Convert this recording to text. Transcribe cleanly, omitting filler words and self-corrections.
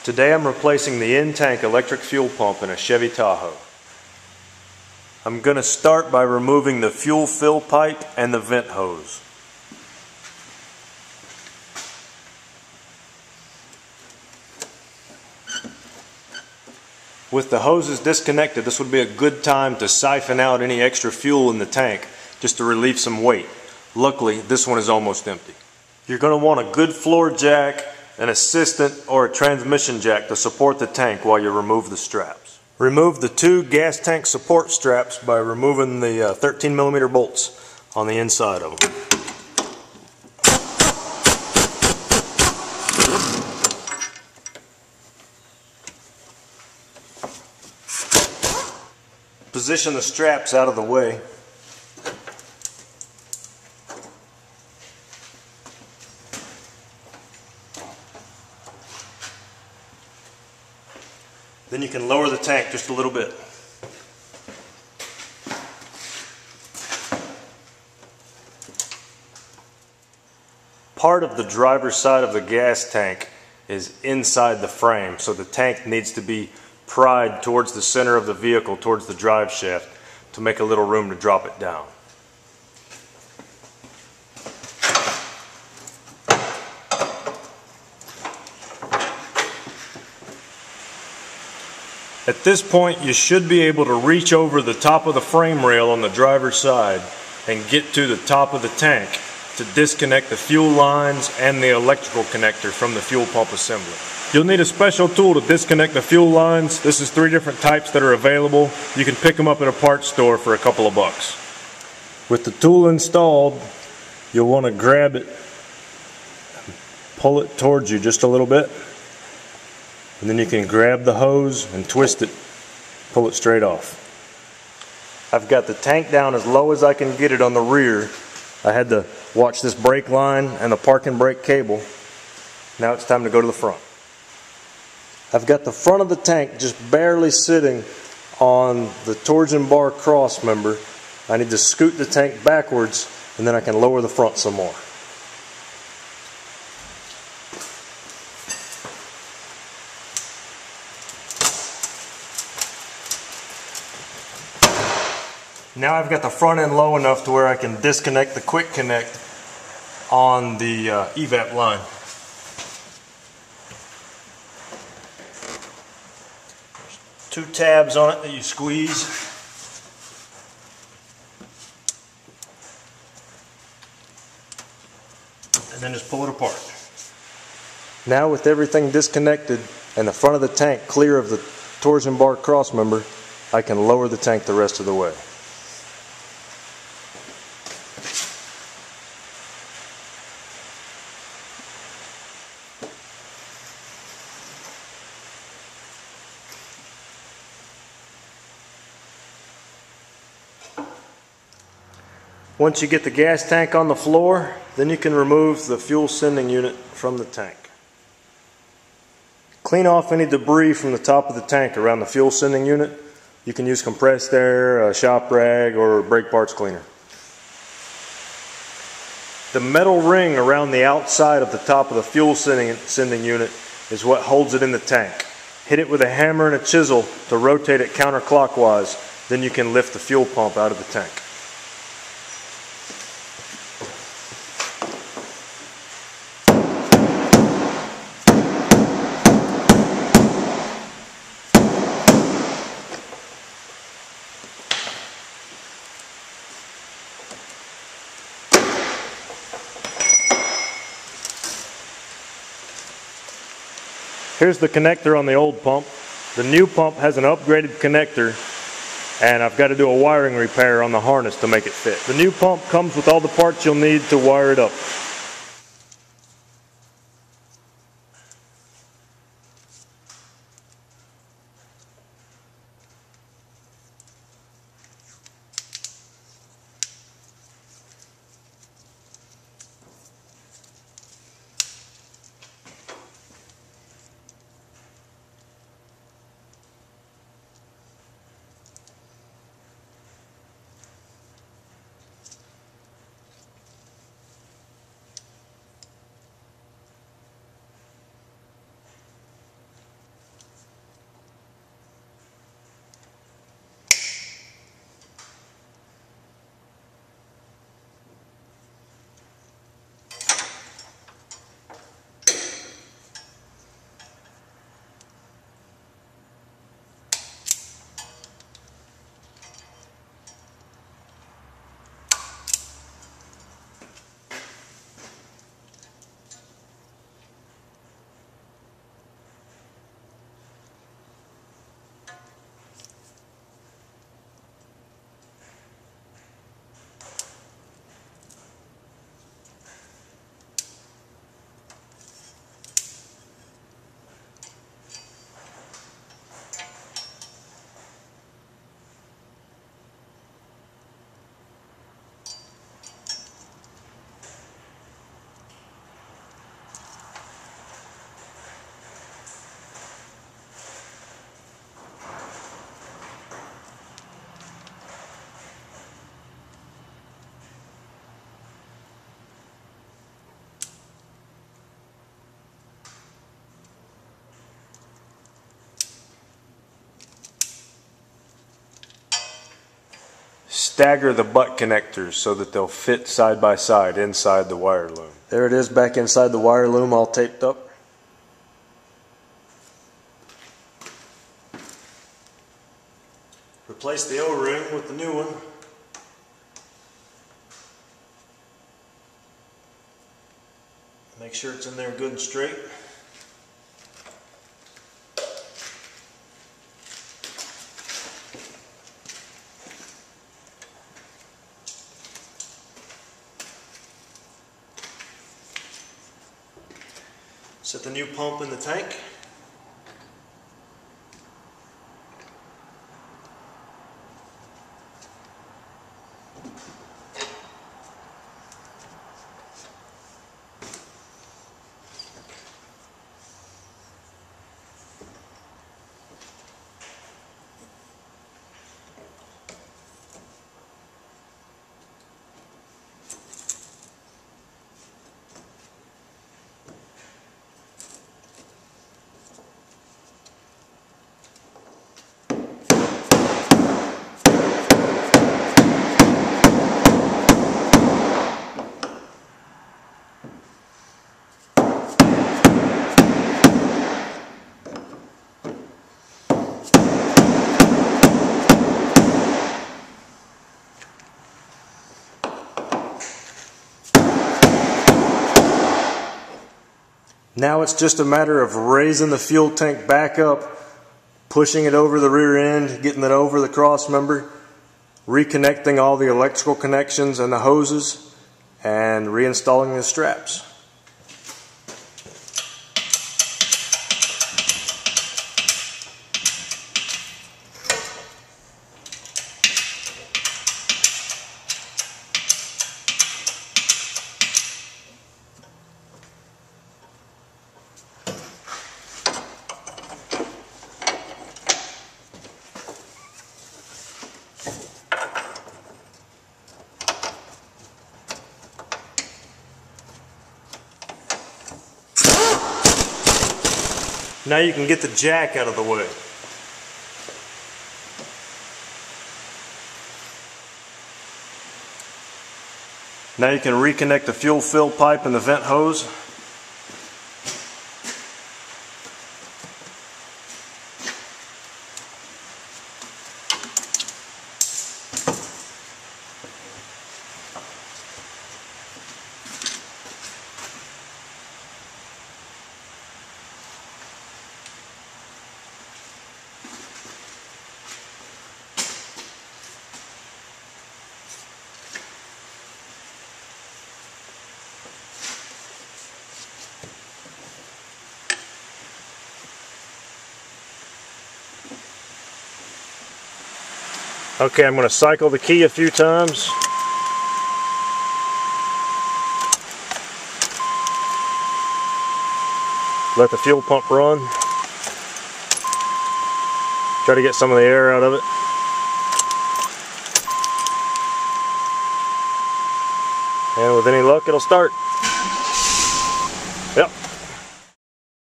Today I'm replacing the in-tank electric fuel pump in a Chevy Tahoe. I'm going to start by removing the fuel fill pipe and the vent hose. With the hoses disconnected, this would be a good time to siphon out any extra fuel in the tank just to relieve some weight. Luckily, this one is almost empty. You're going to want a good floor jack, an assistant, or a transmission jack to support the tank while you remove the straps. Remove the two gas tank support straps by removing the 13mm bolts on the inside of them. Position the straps out of the way. Then you can lower the tank just a little bit. Part of the driver's side of the gas tank is inside the frame, so the tank needs to be pried towards the center of the vehicle, towards the drive shaft, to make a little room to drop it down. At this point, you should be able to reach over the top of the frame rail on the driver's side and get to the top of the tank to disconnect the fuel lines and the electrical connector from the fuel pump assembly. You'll need a special tool to disconnect the fuel lines. This is 3 different types that are available. You can pick them up at a parts store for a couple of bucks. With the tool installed, you'll want to grab it, pull it towards you just a little bit, and then you can grab the hose and twist it, pull it straight off. I've got the tank down as low as I can get it on the rear. I had to watch this brake line and the parking brake cable. Now it's time to go to the front. I've got the front of the tank just barely sitting on the torsion bar cross member. I need to scoot the tank backwards and then I can lower the front some more. Now I've got the front end low enough to where I can disconnect the quick connect on the evap line. There's 2 tabs on it that you squeeze. And then just pull it apart. Now with everything disconnected and the front of the tank clear of the torsion bar cross member, I can lower the tank the rest of the way. Once you get the gas tank on the floor, then you can remove the fuel sending unit from the tank. Clean off any debris from the top of the tank around the fuel sending unit. You can use compressed air, a shop rag, or brake parts cleaner. The metal ring around the outside of the top of the fuel sending unit is what holds it in the tank. Hit it with a hammer and a chisel to rotate it counterclockwise, then you can lift the fuel pump out of the tank. Here's the connector on the old pump. The new pump has an upgraded connector, and I've got to do a wiring repair on the harness to make it fit. The new pump comes with all the parts you'll need to wire it up. stagger the butt connectors so that they'll fit side by side inside the wire loom. There it is back inside the wire loom, all taped up. Replace the O-ring with the new one. Make sure it's in there good and straight. Set the new pump in the tank. Now it's just a matter of raising the fuel tank back up, pushing it over the rear end, getting it over the cross member, reconnecting all the electrical connections and the hoses, and reinstalling the straps. Now you can get the jack out of the way. Now you can reconnect the fuel fill pipe and the vent hose. Okay, I'm going to cycle the key a few times. Let the fuel pump run. Try to get some of the air out of it. And with any luck, it'll start.